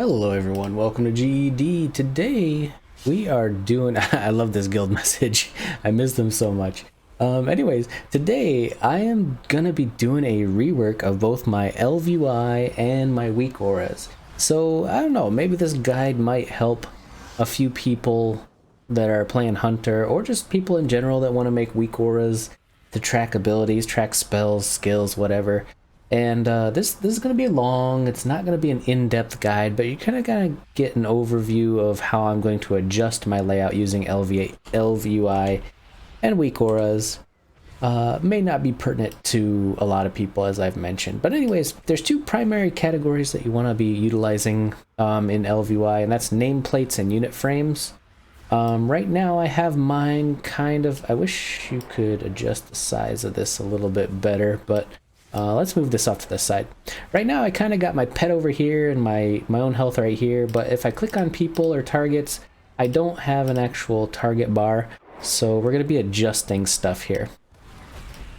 Hello everyone, welcome to GED. Today we are doing, I love this guild message, I miss them so much. Anyways, today I am gonna be doing a rework of both my ElvUI and my weak auras. So I don't know, maybe this guide might help a few people that are playing Hunter, or just people in general that want to make weak auras to track abilities, track spells, skills, whatever. And this is going to be long. It's not going to be an in-depth guide, but you're kind of going to get an overview of how I'm going to adjust my layout using ElvUI and weak auras. May not be pertinent to a lot of people, as I've mentioned. But anyways, there's two primary categories that you want to be utilizing in ElvUI, and that's nameplates and unit frames. Right now I have mine kind of, I wish you could adjust the size of this a little bit better, but let's move this off to the side. Right now I kind of got my pet over here and my own health right here, but if I click on people or targets, I don't have an actual target bar, so we're going to be adjusting stuff here.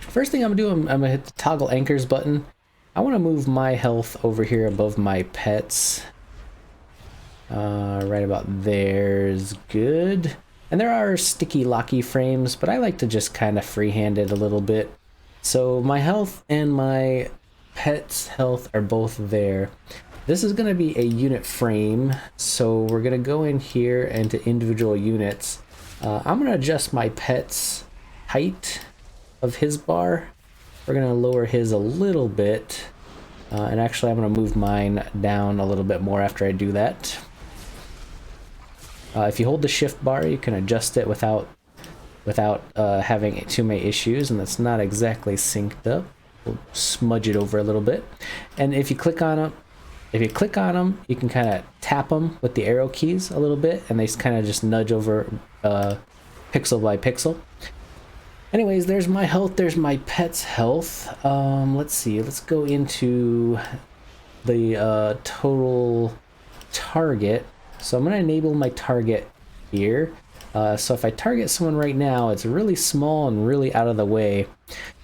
First thing I'm going to do, I'm going to hit the toggle anchors button. I want to move my health over here above my pets. Right about there is good. And there are sticky locky frames, but I like to just kind of freehand it a little bit. So my health and my pet's health are both there. This is going to be a unit frame, so we're going to go in here and to individual units. I'm going to adjust my pet's height of his bar. We're going to lower his a little bit, and actually I'm going to move mine down a little bit more after I do that. If you hold the shift bar, you can adjust it without having too many issues, and that's not exactly synced up. We'll smudge it over a little bit. And if you click on them, you can kind of tap them with the arrow keys a little bit, and they kind of just nudge over pixel by pixel. Anyways, there's my health, there's my pet's health. Let's see, let's go into the total target. So I'm going to enable my target here. So if I target someone right now, it's really small and really out of the way.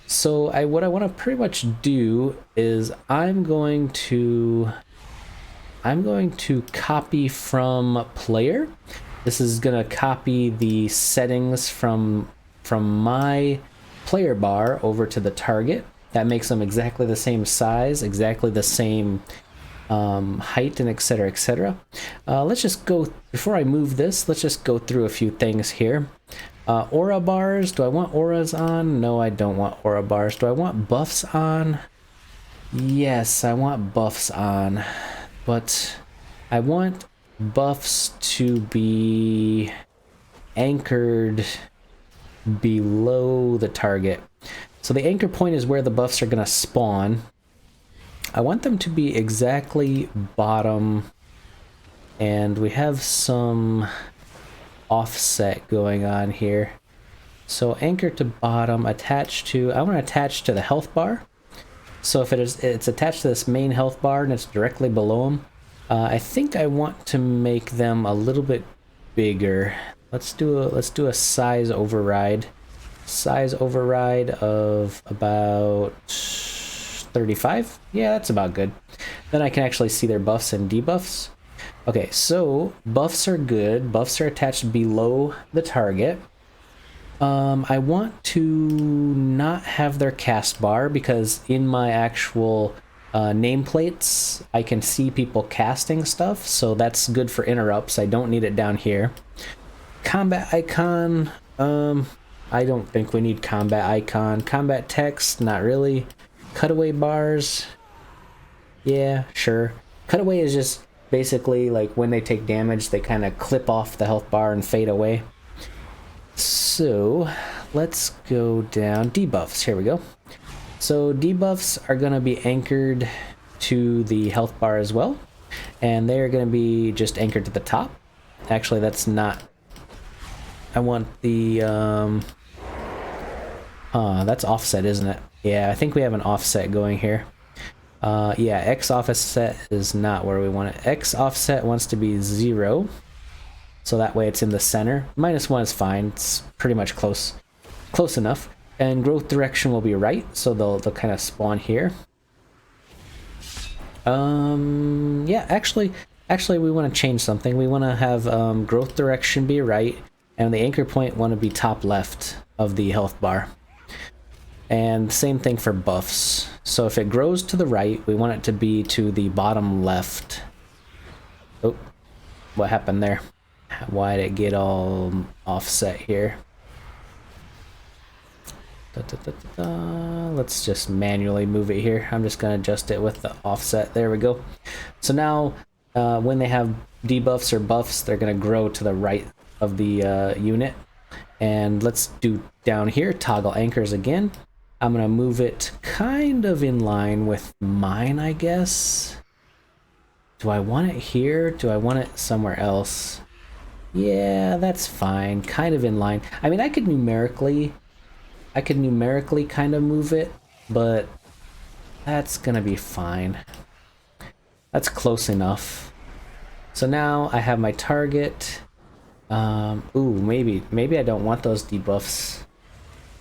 So what I want to pretty much do is I'm going to copy from player. This is going to copy the settings from my player bar over to the target. That makes them exactly the same size, exactly the same height, and etc, etc. Let's just go, before I move this, let's just go through a few things here. Aura bars, do I want auras on? No, I don't want aura bars. Do I want buffs on? Yes, I want buffs on, but I want buffs to be anchored below the target. So the anchor point is where the buffs are going to spawn. I want them to be exactly bottom, and we have some offset going on here. So anchor to bottom, attach to, I want to attach to the health bar. So if it's attached to this main health bar and it's directly below them, I think I want to make them a little bit bigger. Let's do a size override. Size override of about 35. Yeah, that's about good. Then I can actually see their buffs and debuffs. Okay, so buffs are good. Buffs are attached below the target. I want to not have their cast bar, because in my actual nameplates I can see people casting stuff, so that's good for interrupts. I don't need it down here. Combat icon, I don't think we need combat icon. Combat text, not really. Cutaway bars, yeah, sure. Cutaway is just basically like when they take damage, they kind of clip off the health bar and fade away. So let's go down. Debuffs, here we go. So debuffs are going to be anchored to the health bar as well, and they're going to be just anchored to the top. Actually, that's not, I want the that's offset, isn't it? Yeah, I think we have an offset going here. Yeah, X offset is not where we want it. X offset wants to be 0, so that way it's in the center. -1 is fine. It's pretty much close enough. And growth direction will be right, so they'll kind of spawn here. Yeah, actually, actually we want to change something. We want to have growth direction be right, and the anchor point want to be top left of the health bar. And same thing for buffs. So if it grows to the right, we want it to be to the bottom left. Oh, what happened there? Why did it get all offset here? Let's just manually move it here. I'm just going to adjust it with the offset. There we go. So now when they have debuffs or buffs, they're going to grow to the right of the unit. And let's do down here, toggle anchors again. I'm going to move it kind of in line with mine, I guess. Do I want it here? Do I want it somewhere else? Yeah, that's fine. Kind of in line. I mean, I could numerically kind of move it, but that's gonna be fine. That's close enough. So now I have my target. Ooh, maybe I don't want those debuffs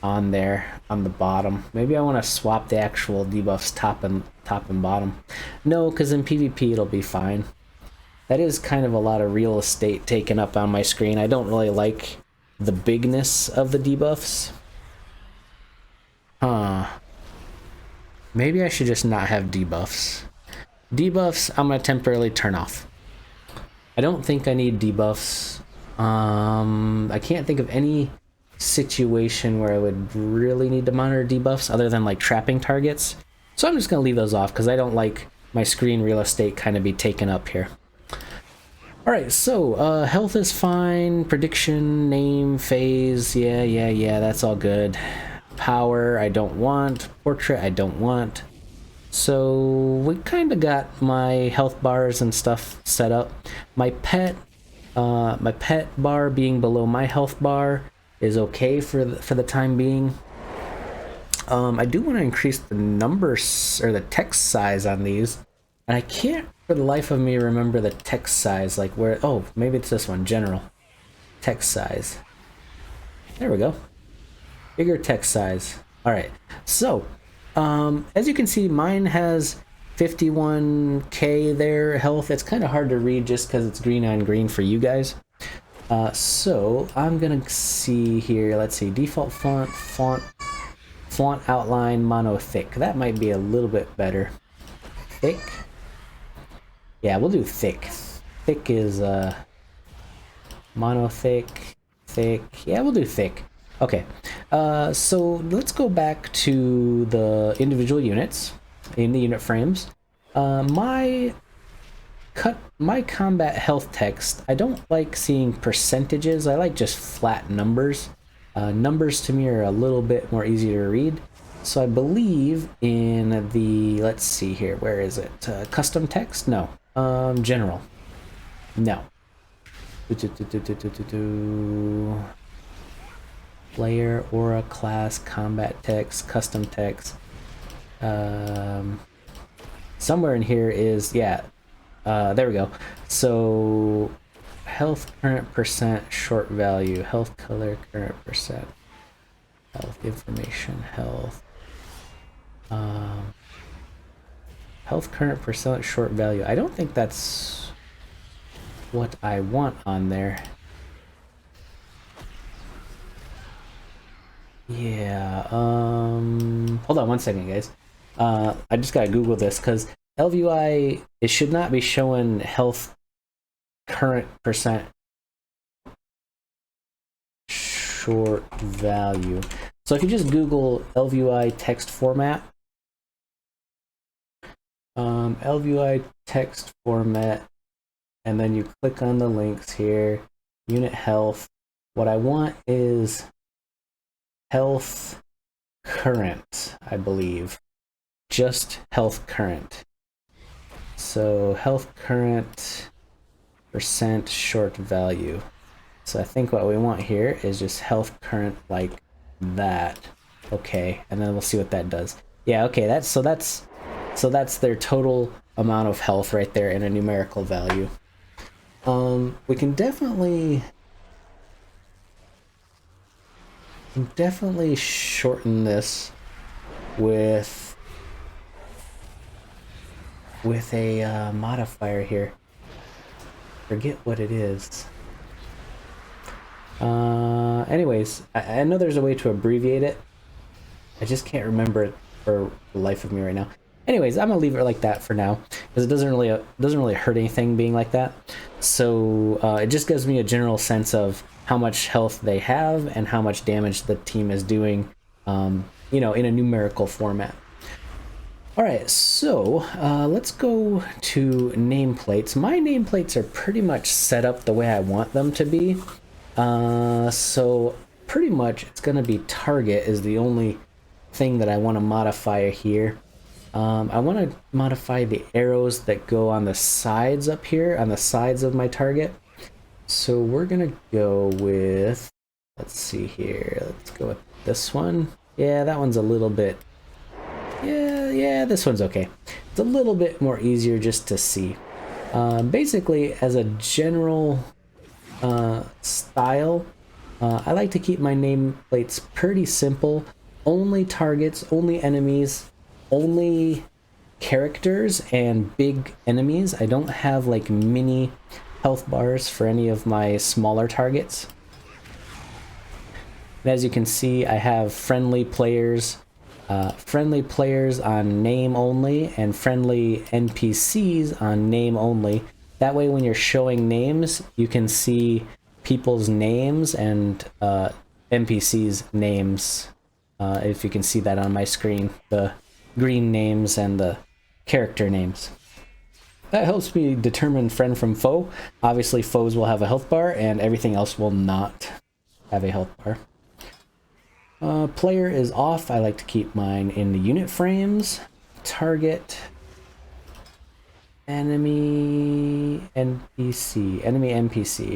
on there on the bottom. Maybe I want to swap the actual debuffs top and bottom. No, because in PvP it'll be fine. That is kind of a lot of real estate taken up on my screen. I don't really like the bigness of the debuffs. Maybe I should just not have debuffs. Debuffs, I'm going to temporarily turn off. I don't think I need debuffs. I can't think of any situation where I would really need to monitor debuffs other than like trapping targets. So I'm just going to leave those off because I don't like my screen real estate kind of be taken up here. Alright, so health is fine, prediction, name, phase, yeah, that's all good. Power, I don't want. Portrait, I don't want. So we kind of got my health bars and stuff set up. My pet bar being below my health bar is okay for the time being. I do want to increase the numbers or the text size on these, and I can't for the life of me remember the text size, like where, oh, maybe it's this one, general text size. There we go. Bigger text size. All right, so as you can see, mine has 51k there health. It's kind of hard to read just because it's green on green for you guys. So I'm gonna see here, let's see, default font outline mono thick. That might be a little bit better. Thick. Yeah, we'll do thick. Thick is mono thick. Yeah, we'll do thick. Okay, so let's go back to the individual units in the unit frames. My combat health text, I don't like seeing percentages. I like just flat numbers. Numbers to me are a little bit more easy to read. So I believe in the, let's see here, where is it? Custom text? No. General. No. Player, aura, class, combat text, custom text. Somewhere in here is, yeah, there we go. So health current percent short value, health color current percent, health information, health health current percent short value. I don't think that's what I want on there. Yeah, hold on one second, guys. I just gotta Google this because ElvUI, it should not be showing health current percent short value. So if you just Google ElvUI text format, ElvUI text format, and then you click on the links here, unit health. What I want is health current, I believe. Just health current. So health current percent short value. So I think what we want here is just health current like that. Okay, and then we'll see what that does. Yeah, okay, that's their total amount of health right there in a numerical value. We can definitely shorten this with a modifier here. forget what it is. Anyways, I know there's a way to abbreviate it. I just can't remember it for the life of me right now. Anyways, I'm gonna leave it like that for now because it doesn't really hurt anything being like that. So it just gives me a general sense of how much health they have and how much damage the team is doing, you know, in a numerical format. All right, so let's go to nameplates. My nameplates are pretty much set up the way I want them to be. So pretty much it's gonna be target is the only thing that I want to modify here. I want to modify the arrows that go on the sides up here, on the sides of my target. So we're gonna go with, let's see here, let's go with this one. Yeah, that one's a little bit, yeah, this one's okay. It's a little bit more easier just to see. Basically, as a general style, I like to keep my nameplates pretty simple. Only targets, only enemies, only characters, and big enemies. I don't have like mini health bars for any of my smaller targets. And as you can see, I have friendly players on name only, and friendly NPCs on name only. That way when you're showing names, you can see people's names and NPCs' names. If you can see that on my screen, the green names and the character names. That helps me determine friend from foe. Obviously, foes will have a health bar, and everything else will not have a health bar. Player is off. I like to keep mine in the unit frames. Target. Enemy NPC.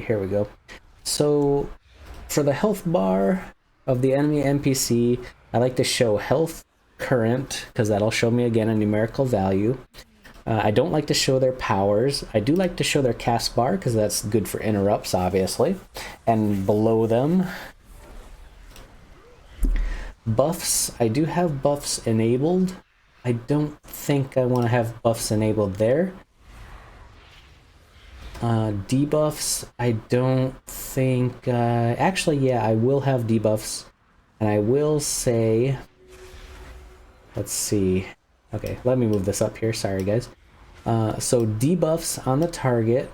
Here we go. So, for the health bar of the enemy NPC, I like to show health current, because that'll show me again a numerical value. I don't like to show their powers. I do like to show their cast bar, because that's good for interrupts, obviously. And below them, buffs. I do have buffs enabled. I don't think I want to have buffs enabled there. Debuffs, I don't think... actually, yeah, I will have debuffs. And I will say... Let's see. Okay, let me move this up here. Sorry, guys. So debuffs on the target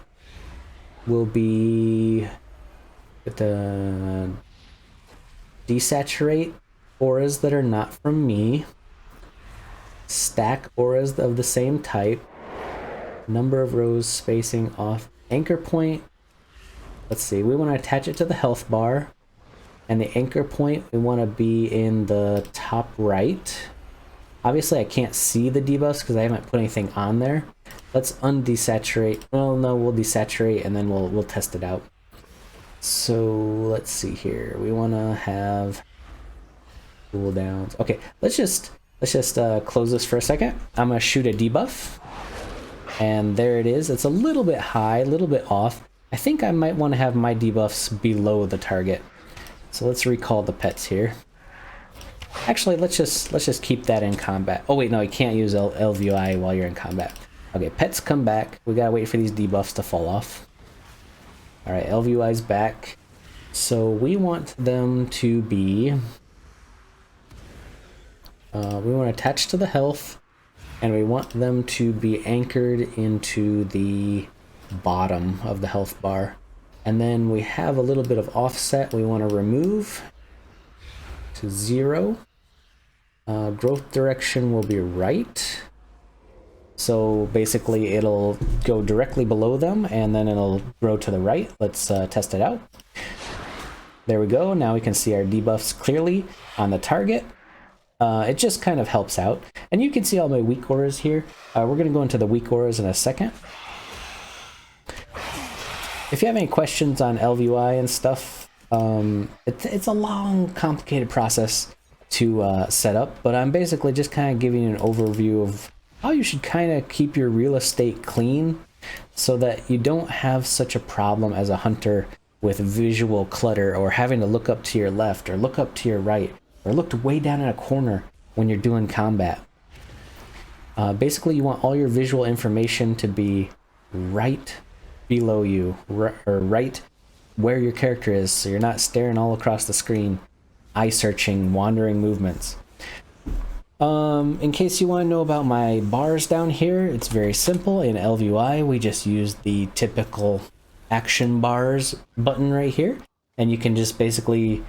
will be the desaturate auras that are not from me, stack auras of the same type, number of rows spacing off, anchor point. Let's see, we want to attach it to the health bar, and the anchor point we want to be in the top right. Obviously I can't see the debuffs because I haven't put anything on there. Let's undesaturate. Well, no, we'll desaturate and then we'll test it out. So let's see here. We want to have cooldowns. Okay, let's just close this for a second. I'm gonna shoot a debuff, and there it is. It's a little bit high, a little bit off. I think I might want to have my debuffs below the target. So let's recall the pets here. Actually, let's just keep that in combat. Oh wait, no, you can't use ElvUI while you're in combat. Okay, pets come back. We gotta wait for these debuffs to fall off. All right, ElvUI's back. So we want them to be... we want to attach to the health, and we want them to be anchored into the bottom of the health bar. And then we have a little bit of offset we want to remove to 0. Growth direction will be right. So basically it'll go directly below them and then it'll grow to the right. Let's test it out. There we go. Now we can see our debuffs clearly on the target. It just kind of helps out. And you can see all my weak auras here. We're going to go into the weak auras in a second. If you have any questions on ElvUI and stuff, it's a long, complicated process to set up, but I'm basically just kind of giving you an overview of how you should kind of keep your real estate clean so that you don't have such a problem as a hunter with visual clutter or having to look up to your left or look up to your right or look way down in a corner when you're doing combat. Basically, you want all your visual information to be right below you, or right where your character is, so you're not staring all across the screen, eye searching, wandering movements. In case you want to know about my bars down here, it's very simple. In ElvUI, we just use the typical action bars button right here, and you can just basically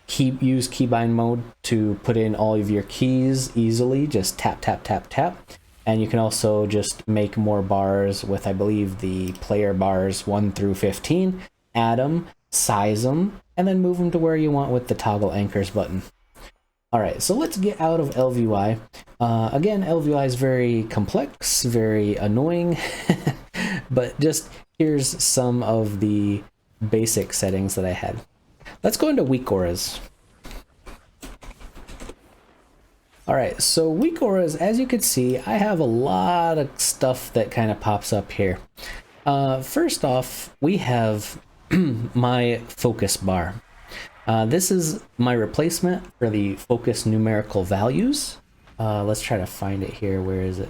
use keybind mode to put in all of your keys easily. Just tap, tap, tap, tap. And you can also just make more bars with, I believe, the player bars 1 through 15, add them, size them, and then move them to where you want with the toggle anchors button. All right, so let's get out of ElvUI. Again, ElvUI is very complex, very annoying, but just here's some of the basic settings that I had. Let's go into weak auras. All right, so weak auras, as you can see, I have a lot of stuff that kind of pops up here. First off, we have my focus bar. This is my replacement for the focus numerical values. Let's try to find it here. Where is it?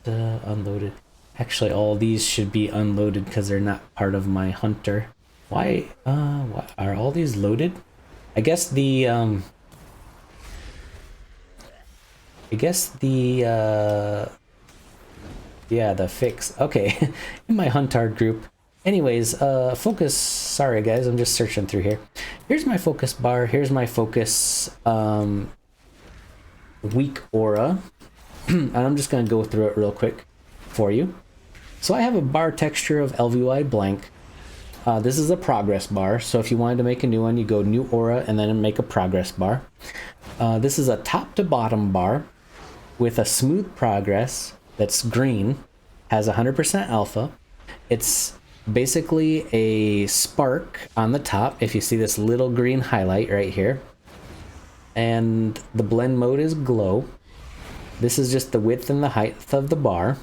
Unloaded. Actually, all these should be unloaded because they're not part of my hunter. Why are all these loaded? I guess the yeah, the fix. Okay, in my huntard group. Anyways, focus, sorry guys, I'm just searching through here. Here's my focus bar, here's my focus weak aura, and I'm just gonna go through it real quick for you. So I have a bar texture of ElvUI blank. This is a progress bar, so if you wanted to make a new one, you go new aura and then make a progress bar. This is a top to bottom bar with a smooth progress that's green, has 100% alpha. It's basically a spark on the top, if you see this little green highlight right here, and the blend mode is glow. This is just the width and the height of the bar,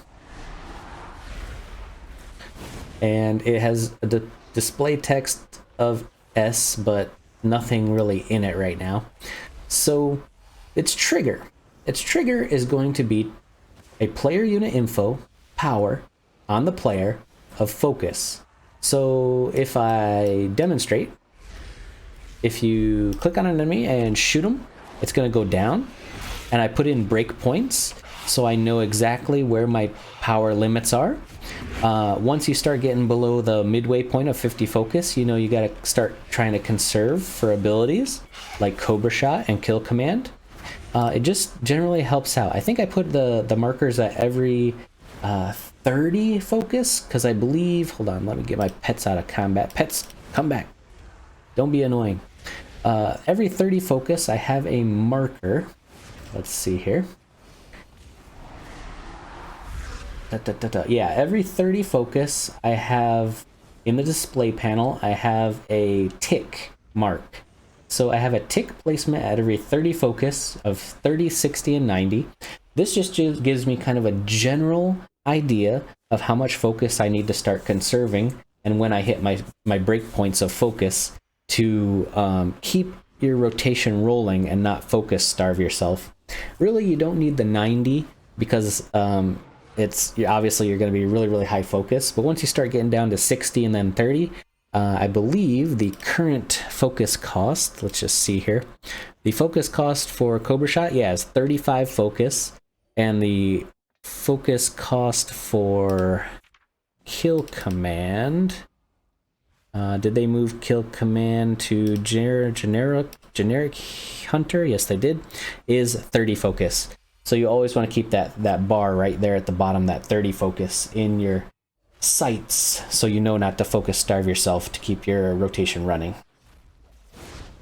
and it has a display text of S, but nothing really in it right now. So its trigger is going to be a player unit info power on the player of focus. So if I demonstrate, if you click on an enemy and shoot them, it's going to go down, and I put in breakpoints so I know exactly where my power limits are. Once you start getting below the midway point of 50 focus, you know you got to start trying to conserve for abilities like Cobra Shot and Kill Command. It just generally helps out. I think I put the markers at every 30 focus, because I believe, hold on, let me get my pets out of combat. Pets, come back. Don't be annoying. Every 30 focus, I have a marker. Let's see here. Yeah, every 30 focus, I have, in the display panel, I have a tick mark. So I have a tick placement at every 30 focus of 30, 60, and 90. This just gives me kind of a general idea of how much focus I need to start conserving, and when I hit my breakpoints of focus to keep your rotation rolling and not focus starve yourself. Really, you don't need the 90 because obviously you're going to be really high focus, but once you start getting down to 60 and then 30, I believe the current focus cost, let's just see here, the focus cost for Cobra Shot, yeah, is 35 focus, and the focus cost for Kill Command, did they move Kill Command to generic hunter? Yes, they did, is 30 focus. So you always want to keep that bar right there at the bottom, that 30 focus in your sights, so you know not to focus starve yourself to keep your rotation running.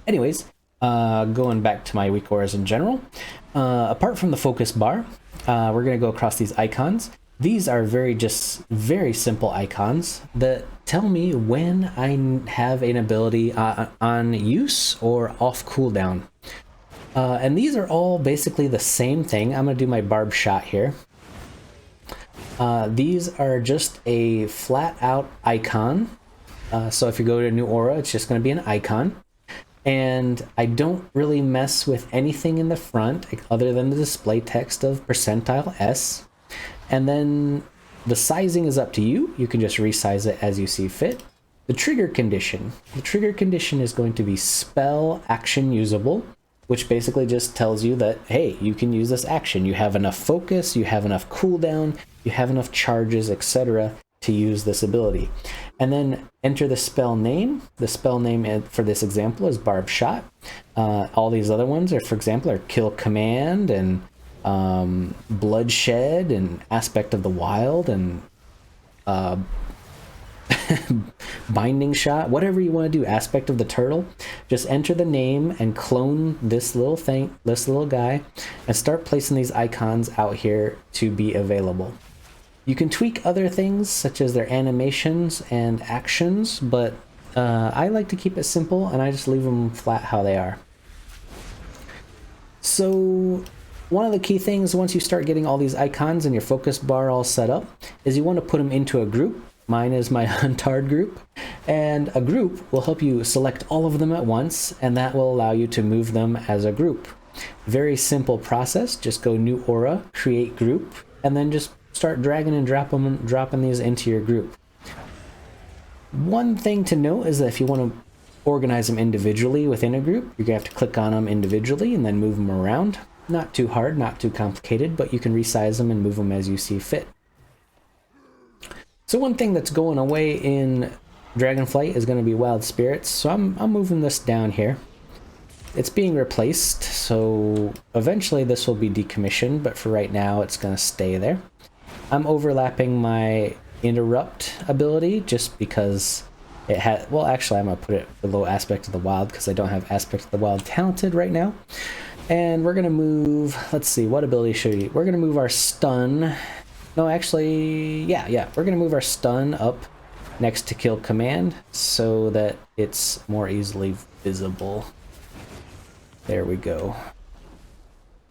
Anyways, going back to my weak auras in general, apart from the focus bar, we're going to go across these icons. These are very simple icons that tell me when I have an ability on use or off cooldown. And these are all basically the same thing. I'm going to do my barb shot here. These are just a flat out icon. So if you go to a new aura, it's just going to be an icon. And I don't really mess with anything in the front other than the display text of percentile S. And then The sizing is up to you. You can just resize it as you see fit. The trigger condition. The trigger condition is going to be spell action usable, which basically just tells you that, hey, you can use this action. You have enough focus, you have enough cooldown, you have enough charges, etc. to use this ability. And then enter the spell name. The spell name for this example is Barb Shot. All these other ones are, for example, are Kill Command and Bloodshed and Aspect of the Wild and Binding Shot, whatever you want to do, Aspect of the Turtle. Just enter the name and clone this little thing, this little guy, and start placing these icons out here to be available. You can tweak other things such as their animations and actions, but I like to keep it simple and I just leave them flat how they are. So one of the key things once you start getting all these icons and your focus bar all set up is you want to put them into a group. Mine is my Huntard group, and a group will help you select all of them at once, and that will allow you to move them as a group. Very simple process. Just go new aura, create group, and then just start dragging and dropping these into your group. One thing to note is that if you want to organize them individually within a group, you're going to have to click on them individually and then move them around. Not too hard, not too complicated, but you can resize them and move them as you see fit. So one thing that's going away in Dragonflight is going to be Wild Spirits, so I'm moving this down here. It's being replaced, so eventually this will be decommissioned, but for right now it's going to stay there. I'm overlapping my Interrupt ability just because it had, well actually I'm going to put it below Aspect of the Wild because I don't have Aspect of the Wild talented right now. And we're going to move, let's see, what ability should we, we're going to move our Stun. No, actually, yeah, we're going to move our Stun up next to Kill Command so that it's more easily visible. There we go.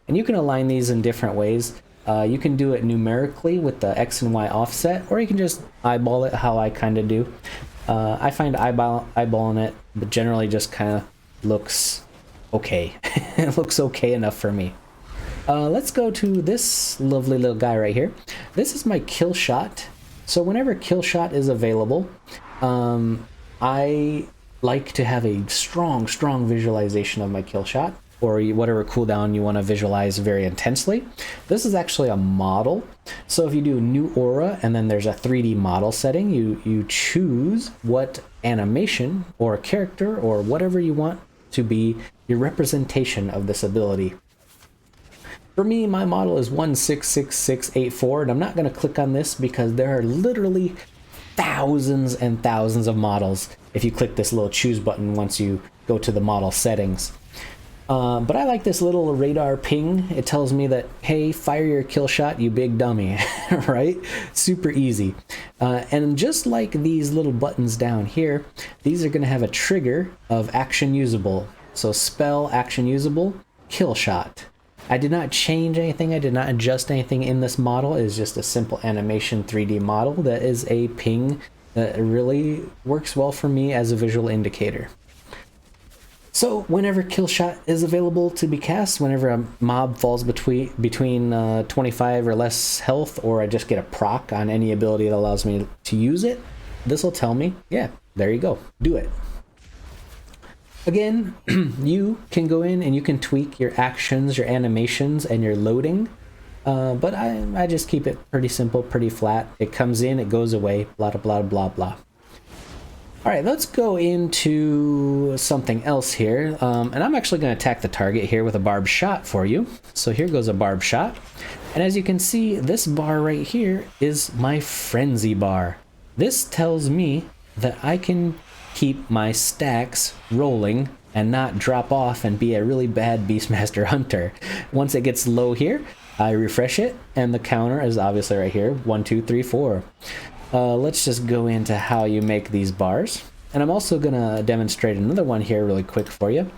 And you can align these in different ways. You can do it numerically with the X and Y offset, or you can just eyeball it how I kind of do. I find eyeballing it, but generally just kind of looks okay. It looks okay enough for me. Let's go to this lovely little guy right here. This is my Kill Shot. So whenever Kill Shot is available, I like to have a strong visualization of my Kill Shot, or whatever cooldown you want to visualize very intensely. This is actually a model. So if you do new aura and then there's a 3D model setting, you choose what animation or character or whatever you want to be your representation of this ability. For me, my model is 166684, and I'm not going to click on this because there are literally thousands and thousands of models if you click this little choose button once you go to the model settings. But I like this little radar ping. It tells me that, hey, fire your Kill Shot, you big dummy, right? Super easy. And just like these little buttons down here, these are going to have a trigger of action usable. So spell action usable, Kill Shot. I did not change anything, I did not adjust anything in this model. It is just a simple animation 3D model that is a ping that really works well for me as a visual indicator. So whenever Kill Shot is available to be cast, whenever a mob falls between 25 or less health, or I just get a proc on any ability that allows me to use it, this will tell me, yeah, there you go, do it. Again, you can go in and you can tweak your actions, your animations, and your loading, but I just keep it pretty simple, pretty flat. It comes in, it goes away, blah, blah, blah, blah. All right, let's go into something else here, and I'm actually going to attack the target here with a Barb Shot for you. So here goes a Barb Shot, and as you can see, this bar right here is my Frenzy bar. This tells me that I can keep my stacks rolling and not drop off and be a really bad Beastmaster Hunter. Once it gets low here, I refresh it, and the counter is obviously right here, 1, 2, 3, 4. Let's just go into how you make these bars. And I'm also going to demonstrate another one here really quick for you.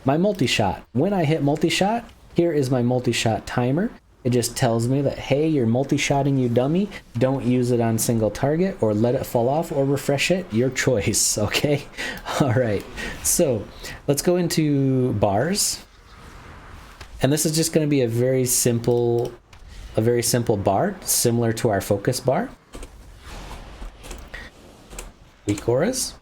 My multi-shot. When I hit multi-shot, here is my multi-shot timer. It just tells me that, hey, you're multi-shotting, you dummy. Don't use it on single target, or let it fall off, or refresh it. Your choice, okay? All right, so let's go into bars. And this is just going to be a very simple bar, similar to our focus bar. weak auras.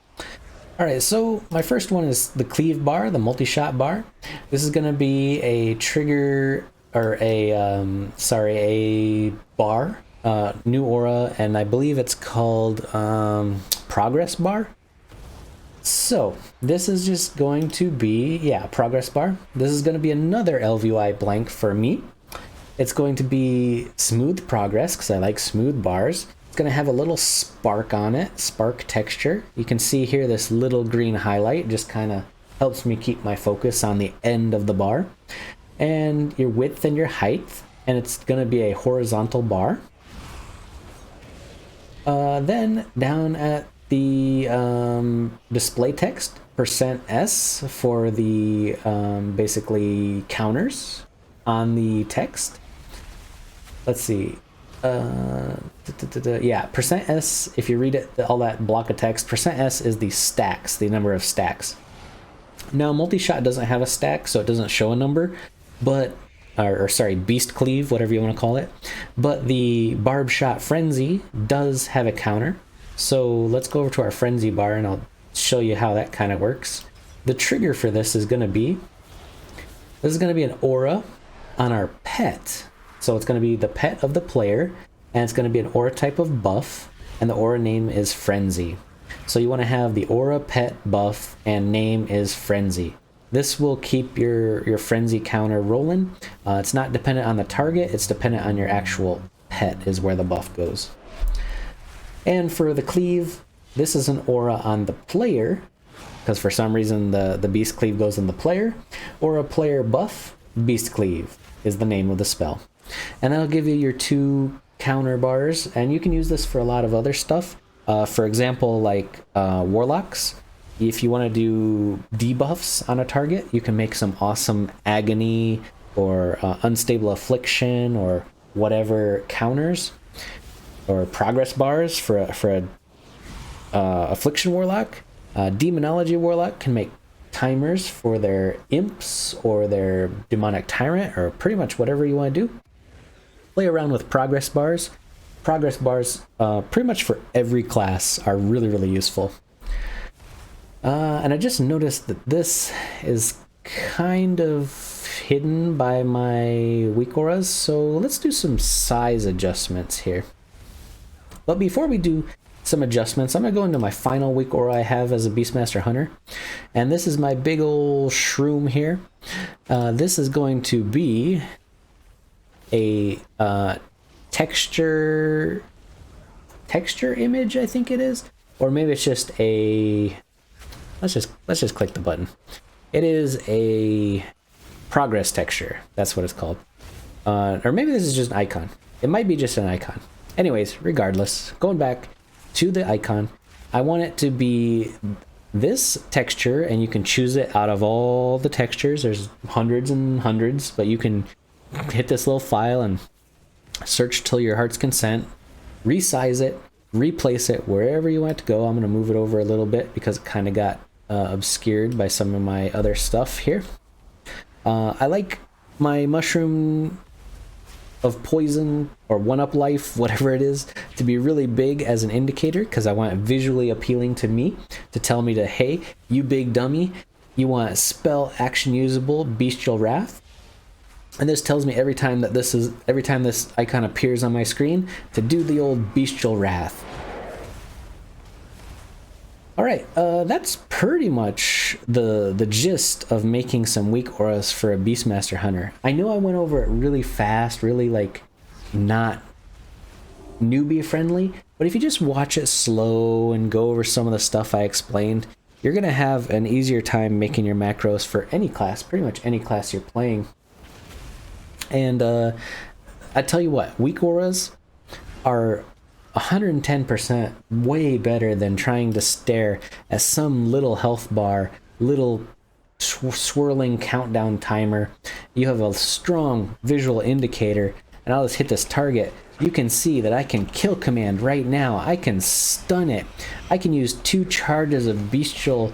All right, so my first one is the cleave bar, the multi-shot bar. This is going to be a trigger, or a bar, new aura, and I believe it's called progress bar. So this is just going to be, yeah, progress bar. This is going to be another ElvUI blank for me. It's going to be smooth progress, because I like smooth bars. It's going to have a little spark on it, spark texture. You can see here this little green highlight just kind of helps me keep my focus on the end of the bar. And your width and your height, and it's going to be a horizontal bar. Then down at the display text, %S for the basically counters on the text. Let's see. Yeah, %S, if you read it, all that block of text, %S is the stacks, the number of stacks. Now, multi-shot doesn't have a stack, so it doesn't show a number, but, or sorry, beast cleave, whatever you want to call it. But the barb shot frenzy does have a counter. So let's go over to our frenzy bar and I'll show you how that kind of works. The trigger for this is going to be an aura on our pet. So it's going to be the pet of the player, and it's going to be an aura type of buff, and the aura name is Frenzy. So you want to have the aura pet buff, and name is Frenzy. This will keep your Frenzy counter rolling. It's not dependent on the target, it's dependent on your actual pet is where the buff goes. And for the cleave, this is an aura on the player, because for some reason the beast cleave goes on the player. Aura player buff, beast cleave is the name of the spell. And that'll give you your 2 counter bars, and you can use this for a lot of other stuff. For example, like warlocks. If you want to do debuffs on a target, you can make some awesome agony or unstable affliction or whatever counters, or progress bars for a affliction warlock. Demonology warlock can make timers for their imps or their demonic tyrant, or pretty much whatever you want to do. Play around with progress bars. Progress bars, pretty much for every class, are really, really useful. And I just noticed that this is kind of hidden by my weak auras, so let's do some size adjustments here. But before we do some adjustments, I'm going to go into my final weak aura I have as a Beastmaster Hunter. And this is my big ol' shroom here. This is going to be a texture image, I think it is. Or maybe it's just a... Let's just click the button. It is a progress texture. That's what it's called. Or maybe this is just an icon. It might be just an icon. Anyways, regardless, going back to the icon, I want it to be this texture, and you can choose it out of all the textures. There's hundreds and hundreds, but you can hit this little file and search till your heart's content, resize it, replace it wherever you want it to go. I'm going to move it over a little bit because it kind of got obscured by some of my other stuff here. I like my mushroom of poison or one-up life, whatever it is, to be really big as an indicator, because I want it visually appealing to me to tell me to, hey, you big dummy, you want spell action usable bestial wrath. And this tells me every time this icon appears on my screen to do the old bestial wrath. All right, that's pretty much the gist of making some weak auras for a Beastmaster Hunter. I know I went over it really fast, really like not newbie friendly, but if you just watch it slow and go over some of the stuff I explained, you're gonna have an easier time making your macros for any class, pretty much any class you're playing. And I tell you what, weak auras are 110% way better than trying to stare at some little health bar, little swirling countdown timer. You have a strong visual indicator, and I'll just hit this target. You can see that I can kill command right now. I can stun it. I can use 2 charges of kill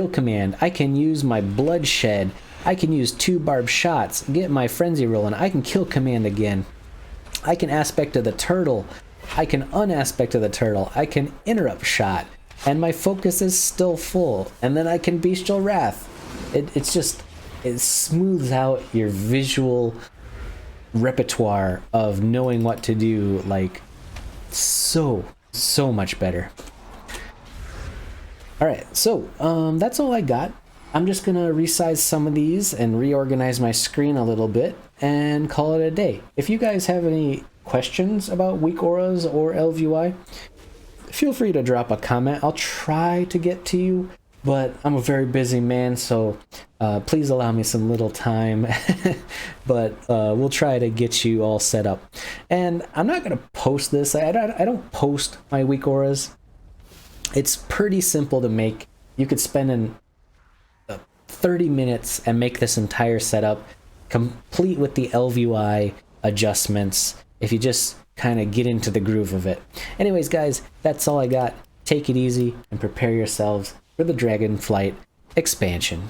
command. I can use my bloodshed. I can use 2 barb shots, get my frenzy rolling. I can kill command again. I can aspect of the turtle, I can unaspect of the turtle, I can interrupt shot, and my focus is still full, and then I can Bestial Wrath. It smooths out your visual repertoire of knowing what to do, like, so much better. Alright, so that's all I got. I'm just gonna resize some of these and reorganize my screen a little bit and call it a day. If you guys have any questions about weak auras or ElvUI, feel free to drop a comment. I'll try to get to you, but I'm a very busy man, so please allow me some little time. But we'll try to get you all set up. And I'm not gonna post this. I don't post my weak auras. It's pretty simple to make. You could spend in 30 minutes and make this entire setup complete with the ElvUI adjustments if you just kind of get into the groove of it. Anyways, guys, that's all I got. Take it easy and prepare yourselves for the Dragonflight expansion.